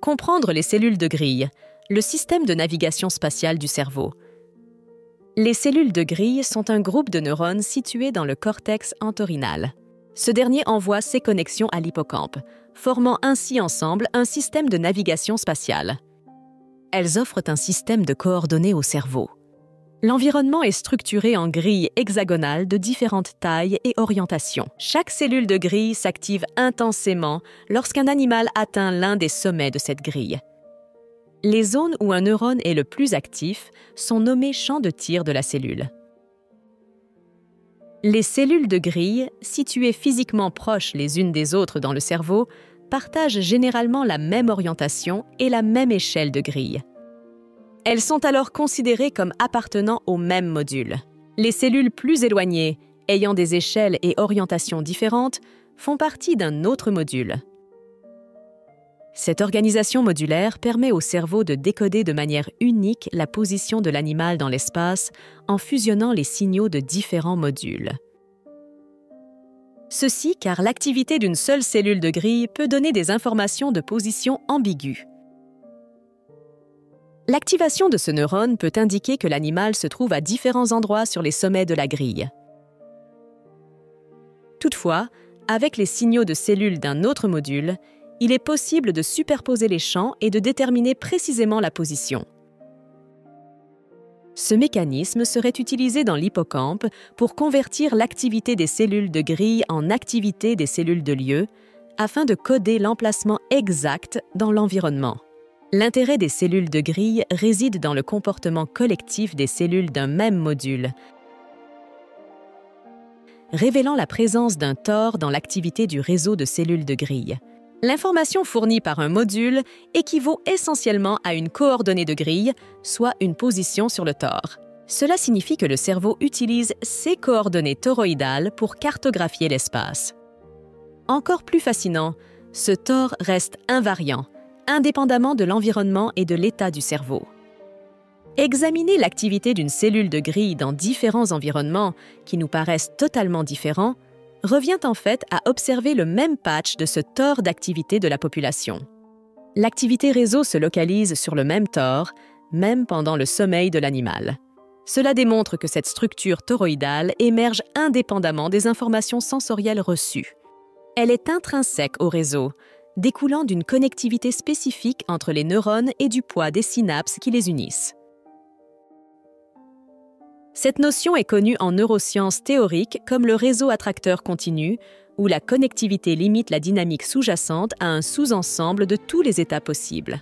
Comprendre les cellules de grille, le système de navigation spatiale du cerveau. Les cellules de grille sont un groupe de neurones situés dans le cortex entorhinal. Ce dernier envoie ses connexions à l'hippocampe, formant ainsi ensemble un système de navigation spatiale. Elles offrent un système de coordonnées au cerveau. L'environnement est structuré en grilles hexagonales de différentes tailles et orientations. Chaque cellule de grille s'active intensément lorsqu'un animal atteint l'un des sommets de cette grille. Les zones où un neurone est le plus actif sont nommées champs de tir de la cellule. Les cellules de grille, situées physiquement proches les unes des autres dans le cerveau, partagent généralement la même orientation et la même échelle de grille. Elles sont alors considérées comme appartenant au même module. Les cellules plus éloignées, ayant des échelles et orientations différentes, font partie d'un autre module. Cette organisation modulaire permet au cerveau de décoder de manière unique la position de l'animal dans l'espace en fusionnant les signaux de différents modules. Ceci car l'activité d'une seule cellule de grille peut donner des informations de position ambiguës. L'activation de ce neurone peut indiquer que l'animal se trouve à différents endroits sur les sommets de la grille. Toutefois, avec les signaux de cellules d'un autre module, il est possible de superposer les champs et de déterminer précisément la position. Ce mécanisme serait utilisé dans l'hippocampe pour convertir l'activité des cellules de grille en activité des cellules de lieu, afin de coder l'emplacement exact dans l'environnement. L'intérêt des cellules de grille réside dans le comportement collectif des cellules d'un même module, révélant la présence d'un tore dans l'activité du réseau de cellules de grille. L'information fournie par un module équivaut essentiellement à une coordonnée de grille, soit une position sur le tore. Cela signifie que le cerveau utilise ces coordonnées toroïdales pour cartographier l'espace. Encore plus fascinant, ce tore reste invariant, indépendamment de l'environnement et de l'état du cerveau. Examiner l'activité d'une cellule de grille dans différents environnements, qui nous paraissent totalement différents, revient en fait à observer le même patch de ce tore d'activité de la population. L'activité réseau se localise sur le même tore, même pendant le sommeil de l'animal. Cela démontre que cette structure toroïdale émerge indépendamment des informations sensorielles reçues. Elle est intrinsèque au réseau, découlant d'une connectivité spécifique entre les neurones et du poids des synapses qui les unissent. Cette notion est connue en neurosciences théoriques comme le réseau attracteur continu, où la connectivité limite la dynamique sous-jacente à un sous-ensemble de tous les états possibles.